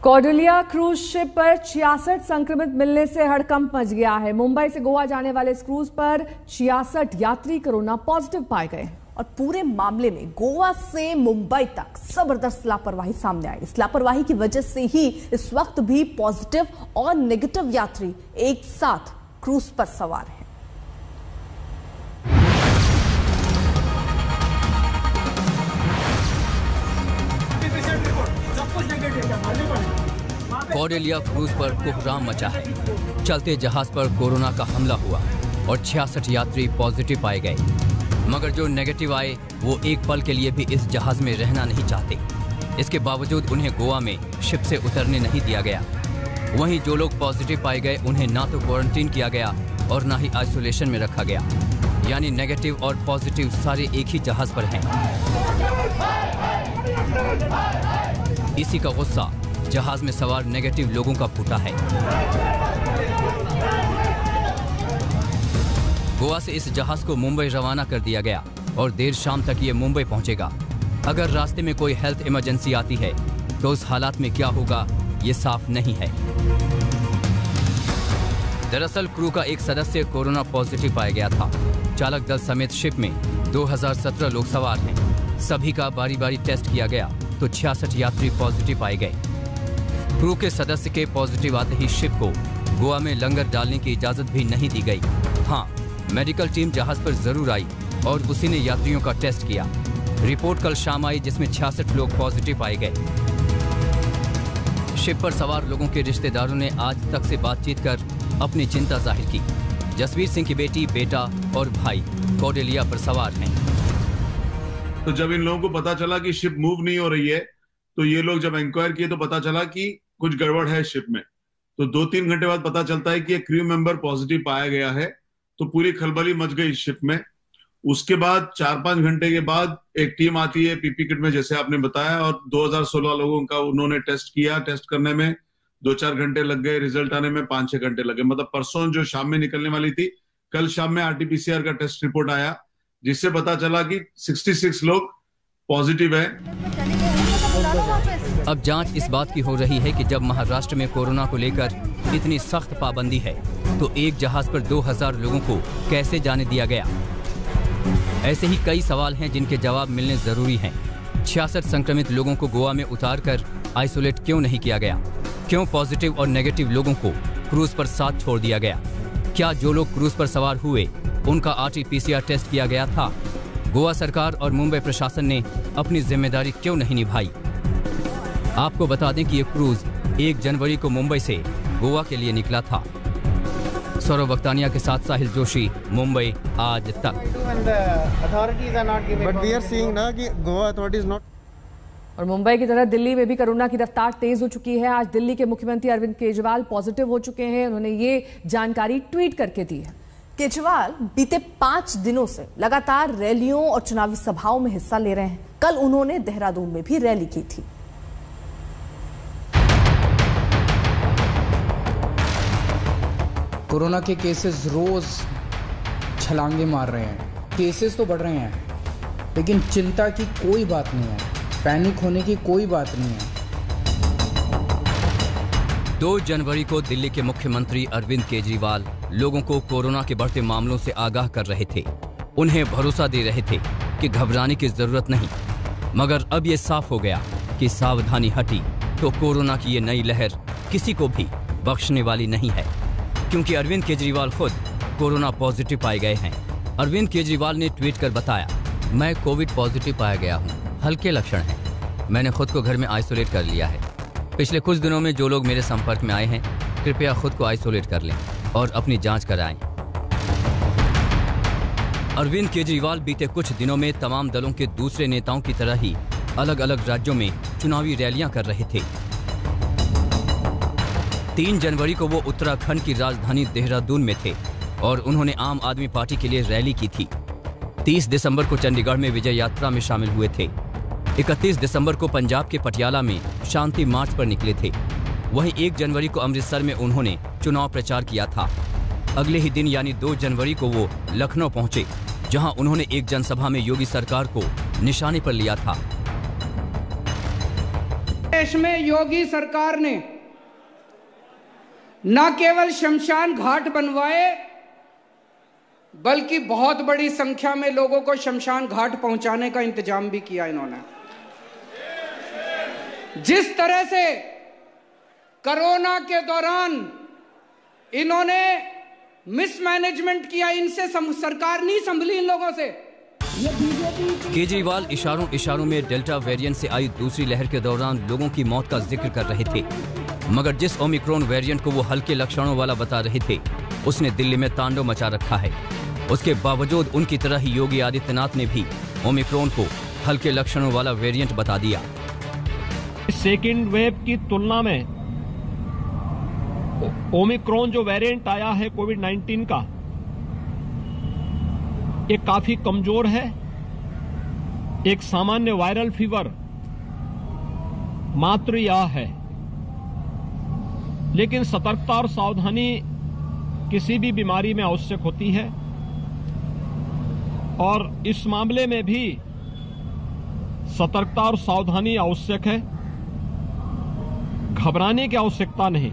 कौडिल्या cruise ship पर 66 संक्रमित मिलने से हड़कंप मच गया है। मुंबई से गोवा जाने वाले इस क्रूज पर 66 यात्री कोरोना पॉजिटिव पाए गए और पूरे मामले में गोवा से मुंबई तक जबरदस्त लापरवाही सामने आई। इस लापरवाही की वजह से ही इस वक्त भी पॉजिटिव और नेगेटिव यात्री एक साथ क्रूज पर सवार हैं। कौडिल्या क्रूज पर कोहराम मचा है। चलते जहाज पर कोरोना का हमला हुआ और 66 यात्री पॉजिटिव पाए गए, मगर जो नेगेटिव आए वो एक पल के लिए भी इस जहाज में रहना नहीं चाहते। इसके बावजूद उन्हें गोवा में शिप से उतरने नहीं दिया गया। वहीं जो लोग पॉजिटिव पाए गए उन्हें ना तो क्वारंटीन किया गया और ना ही आइसोलेशन में रखा गया। यानी नेगेटिव और पॉजिटिव सारे एक ही जहाज पर हैं। इसी का गुस्सा जहाज में सवार नेगेटिव लोगों का फूटा है। गोवा से इस जहाज को मुंबई रवाना कर दिया गया और देर शाम तक ये मुंबई पहुंचेगा। अगर रास्ते में कोई हेल्थ इमरजेंसी आती है तो उस हालात में क्या होगा ये साफ नहीं है। दरअसल क्रू का एक सदस्य कोरोना पॉजिटिव पाया गया था। चालक दल समेत शिप में 2017 लोग सवार हैं। सभी का बारी बारी टेस्ट किया गया तो 66 यात्री पॉजिटिव पाए गए। क्रू के सदस्य के पॉजिटिव आते ही शिप को गोवा में लंगर डालने की इजाजत भी नहीं दी गई। हाँ, मेडिकल टीम जहाज पर जरूर आई और उसी ने यात्रियों का टेस्ट किया। रिपोर्ट कल शाम आई जिसमें 66 लोग पॉजिटिव पाए गए। शिप पर सवार लोगों के रिश्तेदारों ने आज तक से बातचीत कर अपनी चिंता जाहिर की। जसवीर सिंह की बेटी, बेटा और भाई कौडिल्या पर सवार हैं। तो जब इन लोगों को पता चला कि शिप मूव नहीं हो रही है तो ये लोग जब इंक्वायर किए तो पता चला कि कुछ गड़बड़ है शिप में। तो 2-3 घंटे बाद पता चलता है कि एक क्रू मेंबर पॉजिटिव पाया गया है। तो पूरी खलबली मच गई शिप में। उसके बाद 4-5 घंटे के बाद एक टीम आती है पीपी किट में, जैसे आपने बताया, और 2016 लोगों का उन्होंने टेस्ट किया। टेस्ट करने में 2-4 घंटे लग गए, रिजल्ट आने में 5-6 घंटे लगे। मतलब परसों जो शाम में निकलने वाली थी, कल शाम में आरटीपीसीआर का टेस्ट रिपोर्ट आया जिससे पता चला कि 66 लोग पॉजिटिव है। अब जांच इस बात की हो रही है कि जब महाराष्ट्र में कोरोना को लेकर इतनी सख्त पाबंदी है तो एक जहाज पर 2000 लोगों को कैसे जाने दिया गया। ऐसे ही कई सवाल हैं जिनके जवाब मिलने जरूरी हैं। 66 संक्रमित लोगों को गोवा में उतारकर आइसोलेट क्यों नहीं किया गया? क्यों पॉजिटिव और नेगेटिव लोगों को क्रूज पर साथ छोड़ दिया गया? क्या जो लोग क्रूज पर सवार हुए उनका आरटीपीसीआर टेस्ट किया गया था? गोवा सरकार और मुंबई प्रशासन ने अपनी जिम्मेदारी क्यों नहीं निभाई? आपको बता दें कि ये क्रूज 1 जनवरी को मुंबई से गोवा के लिए निकला था। सौरभ वक्तानिया के साथ साहिल जोशी, मुंबई आज तक। और मुंबई की तरह दिल्ली में भी कोरोना की रफ्तार तेज हो चुकी है। आज दिल्ली के मुख्यमंत्री अरविंद केजरीवाल पॉजिटिव हो चुके हैं। उन्होंने ये जानकारी ट्वीट करके दी है। केजरीवाल बीते 5 दिनों से लगातार रैलियों और चुनावी सभाओं में हिस्सा ले रहे हैं। कल उन्होंने देहरादून में भी रैली की थी। कोरोना के केसेस रोज छलांगे मार रहे हैं। केसेस तो बढ़ रहे हैं लेकिन चिंता की कोई बात नहीं है, पैनिक होने की कोई बात नहीं है। 2 जनवरी को दिल्ली के मुख्यमंत्री अरविंद केजरीवाल लोगों को कोरोना के बढ़ते मामलों से आगाह कर रहे थे। उन्हें भरोसा दे रहे थे कि घबराने की जरूरत नहीं। मगर अब ये साफ हो गया कि सावधानी हटी तो कोरोना की ये नई लहर किसी को भी बख्शने वाली नहीं है, क्योंकि अरविंद केजरीवाल खुद कोरोना पॉजिटिव पाए गए हैं। अरविंद केजरीवाल ने ट्वीट कर बताया, मैं कोविड पॉजिटिव पाया गया हूँ, हल्के लक्षण हैं। मैंने खुद को घर में आइसोलेट कर लिया है। पिछले कुछ दिनों में जो लोग मेरे संपर्क में आए हैं कृपया खुद को आइसोलेट कर लें और अपनी जांच कराएं। अरविंद केजरीवाल बीते कुछ दिनों में तमाम दलों के दूसरे नेताओं की तरह ही अलग अलग राज्यों में चुनावी रैलियां कर रहे थे। 3 जनवरी को वो उत्तराखंड की राजधानी देहरादून में थे और उन्होंने आम आदमी पार्टी के लिए रैली की थी। 30 दिसंबर को चंडीगढ़ में विजय यात्रा में शामिल हुए थे। 31 दिसंबर को पंजाब के पटियाला में शांति मार्च पर निकले थे। वहीं 1 जनवरी को अमृतसर में उन्होंने चुनाव प्रचार किया था। अगले ही दिन यानी 2 जनवरी को वो लखनऊ पहुंचे, जहां उन्होंने एक जनसभा में योगी सरकार को निशाने पर लिया था। देश में योगी सरकार ने न केवल शमशान घाट बनवाए, बल्कि बहुत बड़ी संख्या में लोगों को शमशान घाट पहुंचाने का इंतजाम भी किया इन्होंने। जिस तरह से कोरोना के दौरान इन्होंने मिसमैनेजमेंट किया, इनसे सरकार नहीं संभली इन लोगों से। केजरीवाल इशारों इशारों में डेल्टा वेरिएंट से आई दूसरी लहर के दौरान लोगों की मौत का जिक्र कर रहे थे, मगर जिस ओमिक्रॉन वेरिएंट को वो हल्के लक्षणों वाला बता रहे थे, उसने दिल्ली में तांडव मचा रखा है। उसके बावजूद उनकी तरह ही योगी आदित्यनाथ ने भी ओमिक्रॉन को हल्के लक्षणों वाला वेरिएंट बता दिया। सेकेंड वेव की तुलना में ओमिक्रॉन जो वेरिएंट आया है कोविड-19 का, ये काफी कमजोर है। एक सामान्य वायरल फीवर मात्र यह है, लेकिन सतर्कता और सावधानी किसी भी बीमारी में आवश्यक होती है, और इस मामले में भी सतर्कता और सावधानी आवश्यक है, घबराने की आवश्यकता नहीं।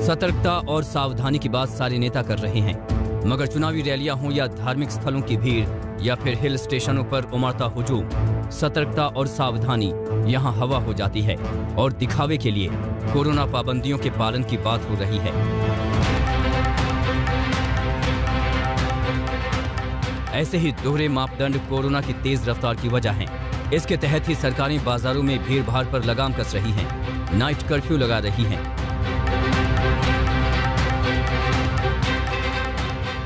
सतर्कता और सावधानी की बात सारे नेता कर रहे हैं, मगर चुनावी रैलियां हों या धार्मिक स्थलों की भीड़ या फिर हिल स्टेशनों पर उमड़ता हुजूम, सतर्कता और सावधानी यहां हवा हो जाती है और दिखावे के लिए कोरोना पाबंदियों के पालन की बात हो रही है। ऐसे ही दोहरे मापदंड कोरोना की तेज रफ्तार की वजह हैं। इसके तहत ही सरकारें बाजारों में भीड़ भाड़ पर लगाम कस रही हैं, नाइट कर्फ्यू लगा रही हैं।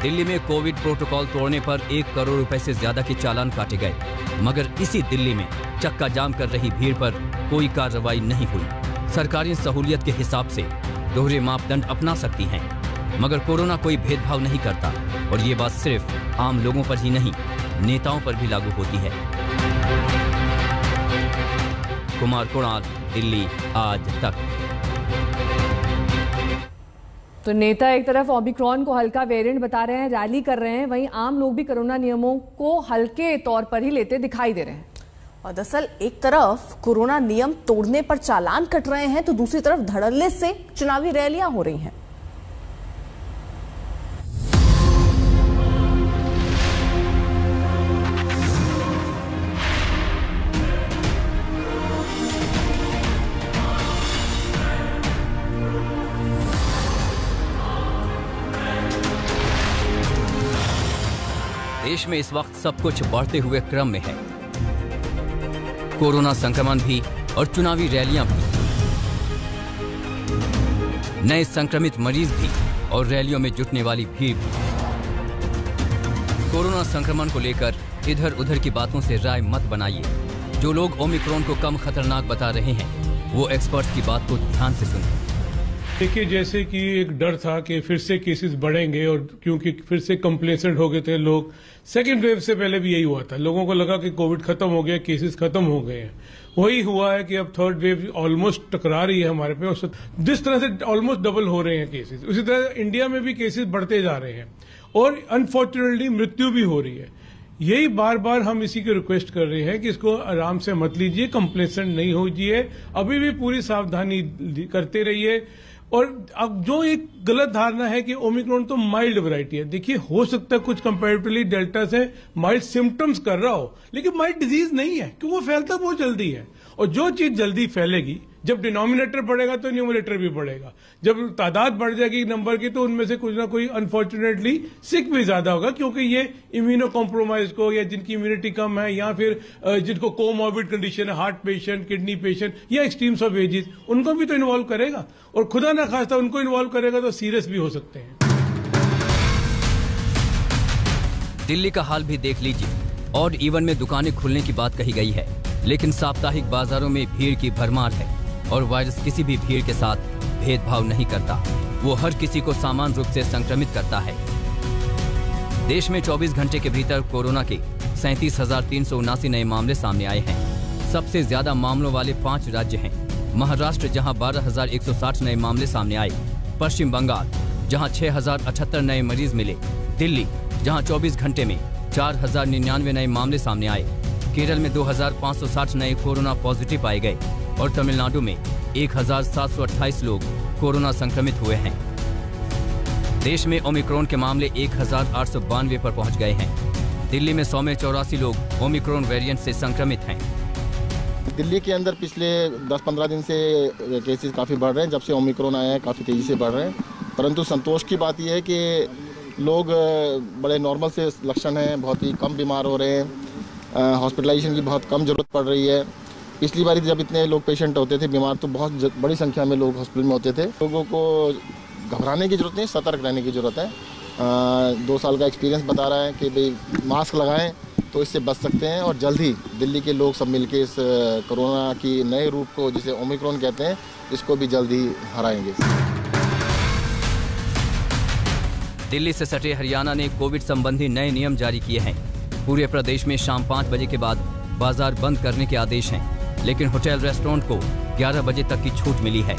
दिल्ली में कोविड प्रोटोकॉल तोड़ने पर 1 करोड़ रुपए से ज्यादा के चालान काटे गए, मगर इसी दिल्ली में चक्का जाम कर रही भीड़ पर कोई कार्रवाई नहीं हुई। सरकारें सहूलियत के हिसाब से दोहरे मापदंड अपना सकती हैं, मगर कोरोना कोई भेदभाव नहीं करता, और ये बात सिर्फ आम लोगों पर ही नहीं, नेताओं पर भी लागू होती है। कुमार कुणाल, दिल्ली आज तक। तो नेता एक तरफ ओमिक्रॉन को हल्का वेरिएंट बता रहे हैं, रैली कर रहे हैं, वहीं आम लोग भी कोरोना नियमों को हल्के तौर पर ही लेते दिखाई दे रहे हैं। और दरअसल एक तरफ कोरोना नियम तोड़ने पर चालान कट रहे हैं, तो दूसरी तरफ धड़ल्ले से चुनावी रैलियां हो रही हैं। देश में इस वक्त सब कुछ बढ़ते हुए क्रम में है, कोरोना संक्रमण भी और चुनावी रैलियां भी, नए संक्रमित मरीज भी और रैलियों में जुटने वाली भीड़ भी। कोरोना संक्रमण को लेकर इधर उधर की बातों से राय मत बनाइए। जो लोग ओमिक्रॉन को कम खतरनाक बता रहे हैं, वो एक्सपर्ट्स की बात को ध्यान से सुनें। देखिए, जैसे कि एक डर था कि फिर से केसेस बढ़ेंगे, और क्योंकि फिर से कंप्लेसेंट हो गए थे लोग, सेकेंड वेव से पहले भी यही हुआ था, लोगों को लगा कि कोविड खत्म हो गया, केसेस खत्म हो गए हैं। वही हुआ है कि अब थर्ड वेव ऑलमोस्ट टकरा रही है हमारे पे, और जिस तरह से ऑलमोस्ट डबल हो रहे हैं केसेस, उसी तरह इंडिया में भी केसेस बढ़ते जा रहे हैं, और अनफॉर्चुनेटली मृत्यु भी हो रही है। यही बार बार हम इसी की रिक्वेस्ट कर रहे हैं कि इसको आराम से मत लीजिए, कंप्लेसेंट नहीं होइए, अभी भी पूरी सावधानी करते रहिए। और अब जो एक गलत धारणा है कि ओमिक्रॉन तो माइल्ड वैरायटी है, देखिए हो सकता है कुछ कंपैरेटिवली डेल्टा से माइल्ड सिम्टम्स कर रहा हो, लेकिन माइल्ड डिजीज नहीं है, क्योंकि वो फैलता बहुत जल्दी है। और जो चीज जल्दी फैलेगी, जब डिनोमिनेटर बढ़ेगा तो न्यूमरेटर भी बढ़ेगा, जब तादाद बढ़ जाएगी नंबर की, तो उनमें से कुछ ना कोई अनफॉर्चुनेटली सिक भी ज्यादा होगा, क्योंकि ये इम्यूनो कॉम्प्रोमाइज को, या जिनकी इम्यूनिटी कम है, या फिर जिनको कोमॉर्बिड कंडीशन है, हार्ट पेशेंट, किडनी पेशेंट, या एक्सट्रीम्स ऑफ एजेस, उनको भी तो इन्वॉल्व करेगा, और खुदा ना खास्ता उनको इन्वॉल्व करेगा तो सीरियस भी हो सकते हैं। दिल्ली का हाल भी देख लीजिए, और इवन में दुकानें खुलने की बात कही गई है, लेकिन साप्ताहिक बाजारों में भीड़ की भरमार है, और वायरस किसी भी भीड़ के साथ भेदभाव नहीं करता, वो हर किसी को समान रूप से संक्रमित करता है। देश में 24 घंटे के भीतर कोरोना के 37,379 नए मामले सामने आए हैं। सबसे ज्यादा मामलों वाले 5 राज्य हैं। महाराष्ट्र, जहां 12,160 नए मामले सामने आए, पश्चिम बंगाल, जहां 6,078 नए मरीज मिले, दिल्ली, जहां 24 घंटे में 4,099 नए मामले सामने आए, केरल में 2560 नए कोरोना पॉजिटिव पाए गए और तमिलनाडु में 1728 लोग कोरोना संक्रमित हुए हैं। देश में ओमिक्रॉन के मामले 1892 पर पहुंच गए हैं। दिल्ली में 100 में 84 लोग ओमिक्रॉन वेरिएंट से संक्रमित हैं। दिल्ली के अंदर पिछले 10-15 दिन से केसेस काफ़ी बढ़ रहे हैं। जब से ओमिक्रॉन आया है काफ़ी तेज़ी से बढ़ रहे हैं, परंतु संतोष की बात यह है कि लोग बड़े नॉर्मल से लक्षण हैं, बहुत ही कम बीमार हो रहे हैं। हॉस्पिटलाइजेशन की बहुत कम ज़रूरत पड़ रही है। पिछली बार जब इतने लोग पेशेंट होते थे बीमार, तो बहुत बड़ी संख्या में लोग हॉस्पिटल में होते थे। लोगों को घबराने की ज़रूरत नहीं, सतर्क रहने की ज़रूरत है। 2 साल का एक्सपीरियंस बता रहा है कि भाई मास्क लगाएं तो इससे बच सकते हैं, और जल्द ही दिल्ली के लोग सब मिलके इस कोरोना की नए रूप को, जिसे ओमिक्रॉन कहते हैं, इसको भी जल्द ही हराएंगे। दिल्ली से सटे हरियाणा ने कोविड संबंधी नए नियम जारी किए हैं। पूरे प्रदेश में शाम 5 बजे के बाद बाजार बंद करने के आदेश हैं, लेकिन होटल रेस्टोरेंट को 11 बजे तक की छूट मिली है।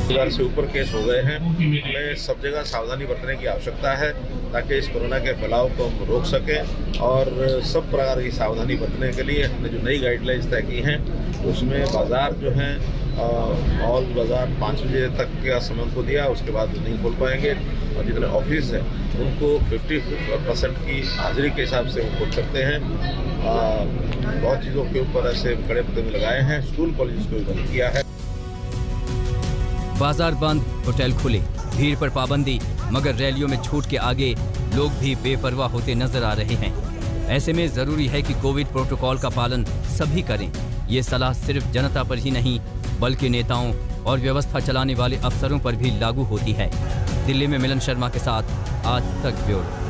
1000 से ऊपर केस हो गए हैं। हमें सब जगह सावधानी बरतने की आवश्यकता है ताकि इस कोरोना के फैलाव को हम रोक सकें, और सब प्रकार की सावधानी बरतने के लिए हमने जो नई गाइडलाइंस तय की हैं उसमें बाज़ार जो हैं मॉल बाज़ार 5 बजे तक का समय को दिया, उसके बाद नहीं खोल पाएंगे। और जितने ऑफिस हैं उनको 50% की हाजिरी के हिसाब से हम खोल सकते हैं। बहुत चीज़ों के ऊपर ऐसे कड़े प्रतिबंध लगाए हैं। स्कूल कॉलेज को भी बंद किया है। बाजार बंद, होटल खुले, भीड़ पर पाबंदी, मगर रैलियों में छूट के आगे लोग भी बेपरवाह होते नजर आ रहे हैं। ऐसे में जरूरी है कि कोविड प्रोटोकॉल का पालन सभी करें। ये सलाह सिर्फ जनता पर ही नहीं बल्कि नेताओं और व्यवस्था चलाने वाले अफसरों पर भी लागू होती है। दिल्ली में मिलन शर्मा के साथ आज तक ब्यूरो।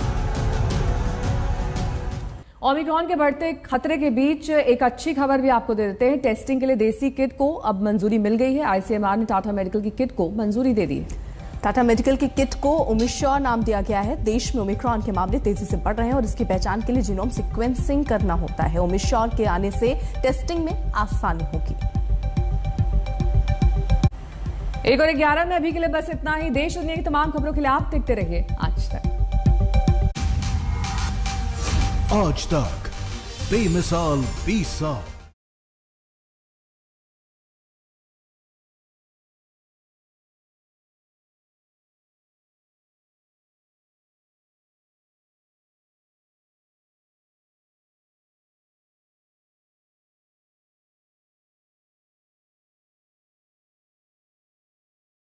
ओमिक्रॉन के बढ़ते खतरे के बीच एक अच्छी खबर भी आपको दे देते हैं। टेस्टिंग के लिए देसी किट को अब मंजूरी मिल गई है। आईसीएमआर ने टाटा मेडिकल की किट को मंजूरी दे दी है। टाटा मेडिकल की किट को ओमिश्योर नाम दिया गया है। देश में ओमिक्रॉन के मामले तेजी से बढ़ रहे हैं और इसकी पहचान के लिए जीनोम सीक्वेंसिंग करना होता है। ओमिश्योर के आने से टेस्टिंग में आसानी होगी। 1:11 में अभी के लिए बस इतना ही। देश और दुनिया की तमाम खबरों के लिए आप देखते रहिए आज तक। आज तक बेमिसाल 20 साल।